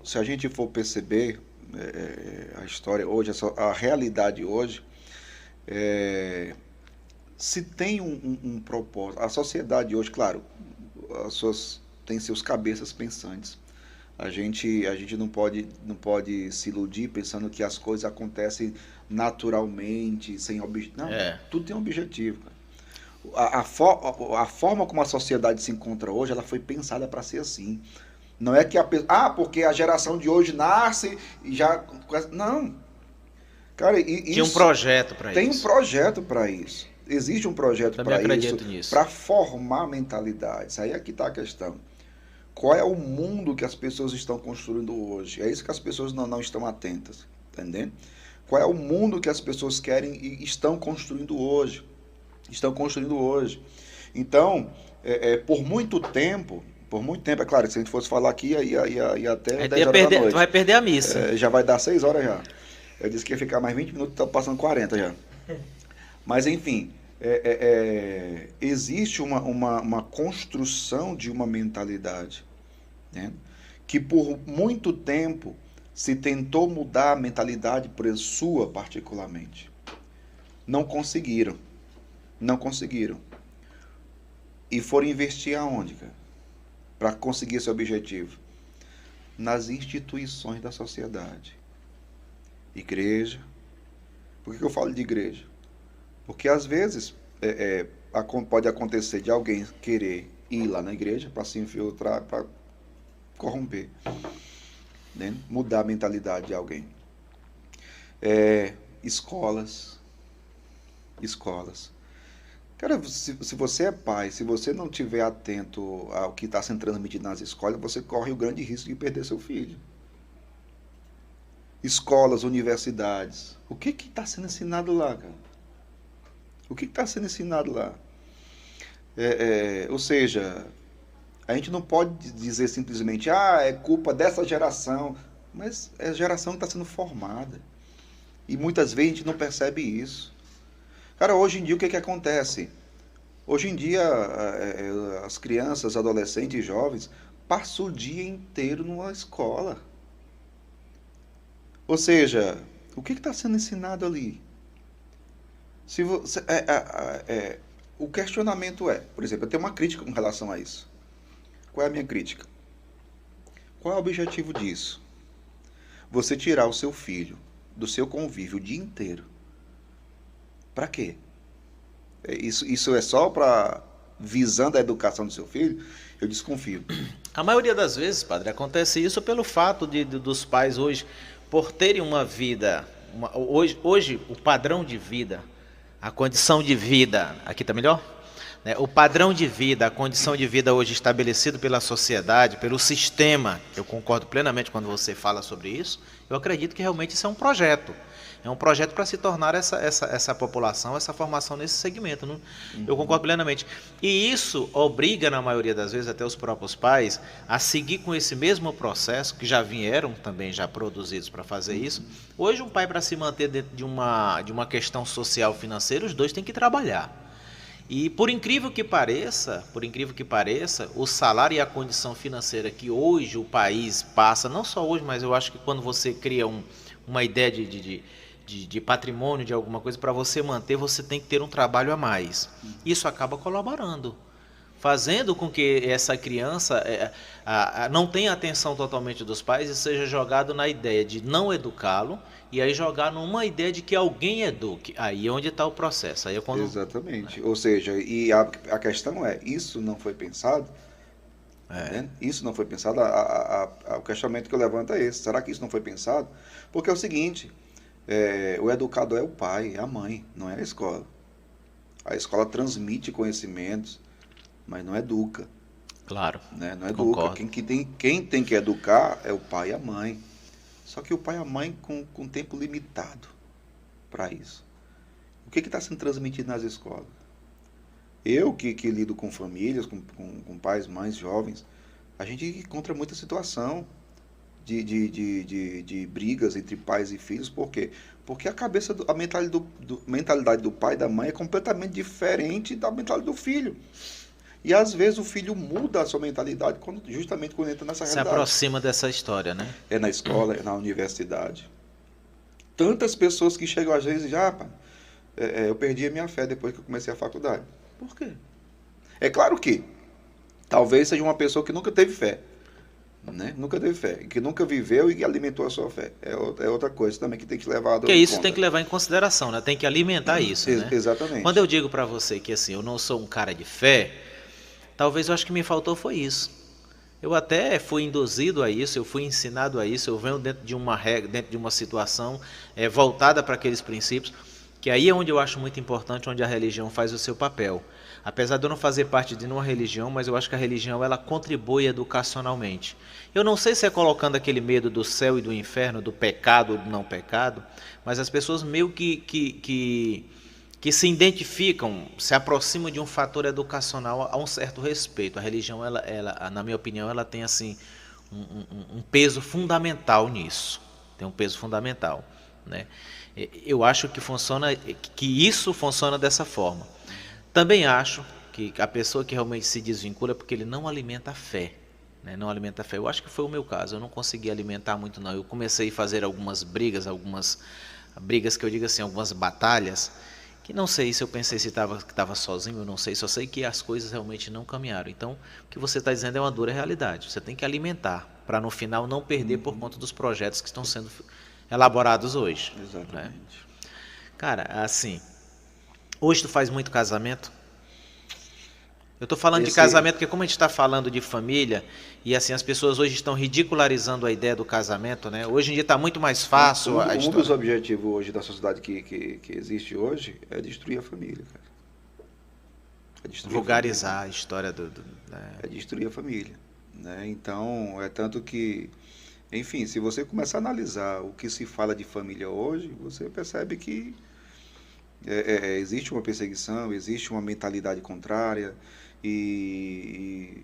se a gente for perceber a história hoje, a realidade hoje, é, se tem um propósito, a sociedade hoje, claro, as suas, tem seus cabeças pensantes. A gente não pode se iludir pensando que as coisas acontecem naturalmente, sem objetivo. Não, É. tudo tem um objetivo, cara. A forma como a sociedade se encontra hoje, ela foi pensada para ser assim. Não é que porque a geração de hoje nasce e já. Não. Cara, Tinha um isso projeto para tem um isso. projeto para isso. Existe um projeto Também para isso, acredito nisso. para formar mentalidades. Aí é que está a questão. Qual é o mundo que as pessoas estão construindo hoje? É isso que as pessoas não estão atentas, entendendo? Qual é o mundo que as pessoas querem e estão construindo hoje? Estão construindo hoje. Então, por muito tempo, é claro, se a gente fosse falar aqui, ia até Aí tu 10 horas da tu vai noite. perder a missa. Já vai dar 6 horas já. Eu disse que ia ficar mais 20 minutos, tá passando 40 já. Mas, enfim, existe uma construção de uma mentalidade, né? Que por muito tempo se tentou mudar a mentalidade, por exemplo, sua particularmente. Não conseguiram. Não conseguiram. E foram investir aonde, cara? Para conseguir esse objetivo? Nas instituições da sociedade. Igreja. Por que eu falo de igreja? Porque às vezes pode acontecer de alguém querer ir lá na igreja para se infiltrar, para corromper, né? Mudar a mentalidade de alguém. Escolas. Escolas. Cara, se você é pai, se você não estiver atento ao que está sendo transmitido nas escolas, você corre o grande risco de perder seu filho. Escolas, universidades. O que está sendo ensinado lá, cara? O que está sendo ensinado lá? Ou seja, a gente não pode dizer simplesmente, é culpa dessa geração, mas é a geração que está sendo formada. E muitas vezes a gente não percebe isso. Cara, hoje em dia o que acontece? Hoje em dia as crianças, adolescentes e jovens passam o dia inteiro numa escola. Ou seja, o que está sendo ensinado ali? Se você, o questionamento por exemplo, eu tenho uma crítica com relação a isso. Qual é a minha crítica? Qual é o objetivo disso? Você tirar o seu filho do seu convívio o dia inteiro. Para quê? Isso é só para visando a educação do seu filho? Eu desconfio. A maioria das vezes, padre, acontece isso pelo fato dos pais hoje, por terem uma vida, hoje o padrão de vida, a condição de vida, aqui está melhor? Né, o padrão de vida, a condição de vida hoje estabelecido pela sociedade, pelo sistema, eu concordo plenamente quando você fala sobre isso, eu acredito que realmente isso é um projeto. É um projeto para se tornar essa população, essa formação nesse segmento. Não? Eu Uhum. concordo plenamente. E isso obriga, na maioria das vezes, até os próprios pais, a seguir com esse mesmo processo, que já vieram também já produzidos para fazer isso. Uhum. Hoje, um pai, para se manter dentro de uma questão social financeira, os dois têm que trabalhar. E por incrível que pareça, o salário e a condição financeira que hoje o país passa, não só hoje, mas eu acho que quando você cria uma ideia de patrimônio, de alguma coisa, para você manter, você tem que ter um trabalho a mais. Uhum. Isso acaba colaborando, fazendo com que essa criança não tenha atenção totalmente dos pais e seja jogado na ideia de não educá-lo e aí jogar numa ideia de que alguém eduque. Aí é onde está o processo. Aí é quando. Exatamente. Ou seja, a questão isso não foi pensado, tá É, entendendo? Isso não foi pensado. O questionamento que eu levanto é esse. Será que isso não foi pensado? Porque é o seguinte, o educador é o pai, é a mãe, não é a escola. A escola transmite conhecimentos, mas não educa, claro, né? Não educa. concordo. Quem tem que educar é o pai e a mãe. Só que o pai e a mãe com tempo limitado para isso. O que está sendo transmitido nas escolas? Eu que lido com famílias, com pais, mães, jovens, a gente encontra muita situação de brigas entre pais e filhos. Por quê? Porque a mentalidade do pai e da mãe é completamente diferente da mentalidade do filho. E às vezes o filho muda a sua mentalidade justamente quando entra nessa Se realidade. aproxima dessa história, né? É na escola, é na universidade. Tantas pessoas que chegam às vezes já, pá, eu perdi a minha fé depois que eu comecei a faculdade. Por quê? É claro que talvez seja uma pessoa que nunca teve fé, né? Nunca teve fé, que nunca viveu e que alimentou a sua fé. É outra coisa também que tem que levar Porque em isso conta. tem que levar em consideração, né? Tem que alimentar isso, né? Quando Exatamente. eu digo para você que assim, eu não sou um cara de fé, talvez eu acho que me faltou foi isso. Eu até fui induzido a isso, eu fui ensinado a isso, eu venho dentro de uma regra, dentro de uma situação voltada para aqueles princípios, que aí é onde eu acho muito importante, onde a religião faz o seu papel. Apesar de eu não fazer parte de nenhuma religião, mas eu acho que a religião ela contribui educacionalmente. Eu não sei se é colocando aquele medo do céu e do inferno, do pecado ou do não pecado, mas as pessoas meio que se identificam, se aproximam de um fator educacional a um certo respeito. A religião, ela, na minha opinião, ela tem assim um peso fundamental nisso. Tem um peso fundamental, né? Eu acho que isso funciona dessa forma. Também acho que a pessoa que realmente se desvincula é porque ele não alimenta a fé. Né? Não alimenta a fé. Eu acho que foi o meu caso. Eu não consegui alimentar muito, não. Eu comecei a fazer algumas brigas que eu digo assim, algumas batalhas, que não sei se eu pensei se estava sozinho, eu não sei, só sei que as coisas realmente não caminharam. Então, o que você está dizendo é uma dura realidade. Você tem que alimentar, para no final não perder por conta dos projetos que estão sendo elaborados hoje. Né? Exatamente. Cara, assim, hoje tu faz muito casamento? Eu estou falando de casamento porque como a gente está falando de família, e assim, as pessoas hoje estão ridicularizando a ideia do casamento, né? Hoje em dia está muito mais fácil a Um dos história. objetivos hoje da sociedade que existe hoje é destruir a família, cara. É destruir Vulgarizar a história né? É destruir a família. Né? Então, é tanto que, enfim, se você começar a analisar o que se fala de família hoje, você percebe que existe uma perseguição, existe uma mentalidade contrária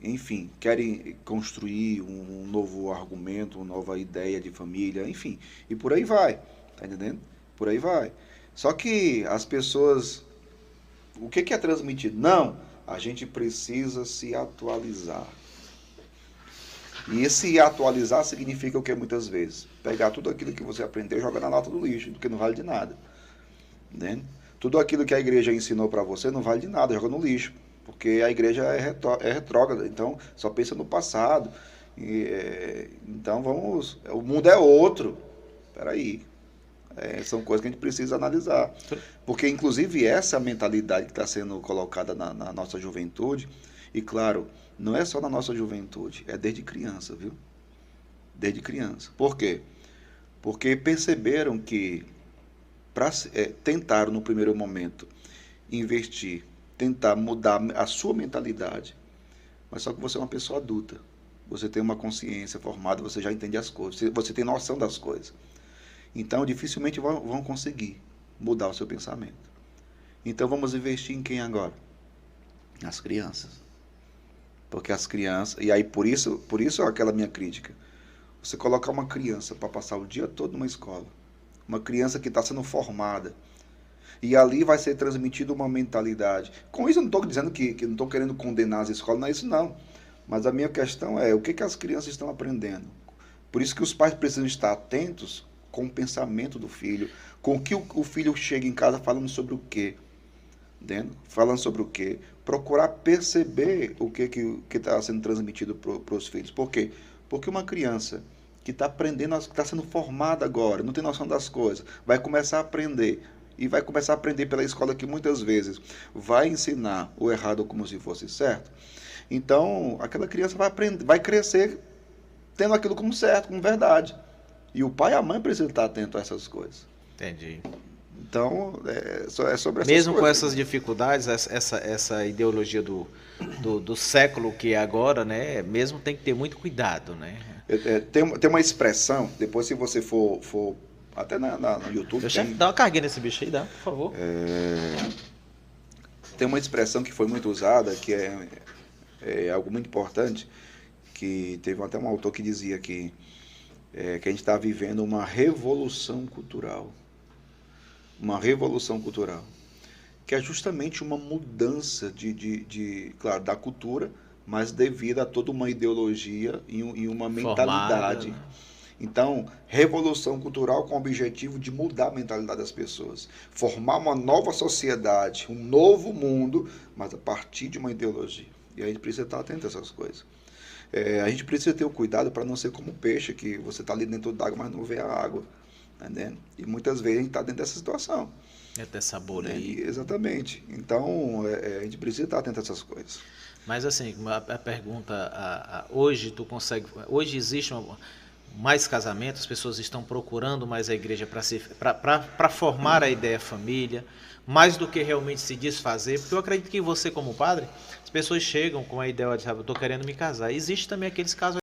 enfim, querem construir um novo argumento, uma nova ideia de família, enfim, e por aí vai, tá entendendo? Por aí vai. Só que as pessoas, o que é transmitido? Não, a gente precisa se atualizar. E esse atualizar significa o que muitas vezes? Pegar tudo aquilo que você aprendeu e jogar na lata do lixo, porque não vale de nada. Né? Tudo aquilo que a igreja ensinou para você não vale de nada, joga no lixo. Porque a igreja é retrógrada, então só pensa no passado. Então o mundo é outro. Peraí. São coisas que a gente precisa analisar. Porque, inclusive, essa mentalidade que está sendo colocada na nossa juventude, e claro, não é só na nossa juventude, é desde criança, viu? Desde criança. Por quê? Porque perceberam que tentaram no primeiro momento investir, tentar mudar a sua mentalidade, mas só que você é uma pessoa adulta, você tem uma consciência formada, você já entende as coisas, você tem noção das coisas, então dificilmente vão conseguir mudar o seu pensamento. Então vamos investir em quem agora? Nas crianças, porque as crianças, e aí por isso aquela minha crítica, você colocar uma criança para passar o dia todo numa escola, uma criança que está sendo formada, e ali vai ser transmitida uma mentalidade. Com isso eu não estou dizendo que não estou querendo condenar as escolas, não é isso não. Mas a minha questão é o que as crianças estão aprendendo. Por isso que os pais precisam estar atentos com o pensamento do filho, com o que o filho chega em casa falando sobre o quê. Entendeu? Falando sobre o quê. Procurar perceber o que está sendo transmitido para os filhos. Por quê? Porque uma criança que está aprendendo, que está sendo formada agora, não tem noção das coisas, vai começar a aprender. E vai começar a aprender pela escola que muitas vezes vai ensinar o errado como se fosse certo. Então, aquela criança vai crescer tendo aquilo como certo, como verdade. E o pai e a mãe precisam estar atentos a essas coisas. Entendi. Então, é sobre essas coisas. Mesmo com essas dificuldades, essa ideologia do século que é agora, né? Mesmo tem que ter muito cuidado, né? Tem uma expressão, depois se você for até no YouTube. Dá uma carguinha nesse bicho aí, dá, por favor. Tem uma expressão que foi muito usada, que é algo muito importante, que teve até um autor que dizia que a gente está vivendo uma revolução cultural. Uma revolução cultural. que é justamente uma mudança claro, da cultura, mas devido a toda uma ideologia e uma Formada, mentalidade. né? Então, revolução cultural com o objetivo de mudar a mentalidade das pessoas, formar uma nova sociedade, um novo mundo, mas a partir de uma ideologia. E a gente precisa estar atento a essas coisas. A gente precisa ter o cuidado para não ser como um peixe, que você está ali dentro d'água, mas não vê a água. Né? E muitas vezes a gente está dentro dessa situação. É dessa bolha Né? aí. Exatamente. Então, a gente precisa estar atento a essas coisas. Mas assim, a pergunta, hoje tu consegue, hoje existe mais casamentos, as pessoas estão procurando mais a igreja para formar a ideia família, mais do que realmente se desfazer, porque eu acredito que você como padre, as pessoas chegam com a ideia de, sabe, eu estou querendo me casar. Existe também aqueles casos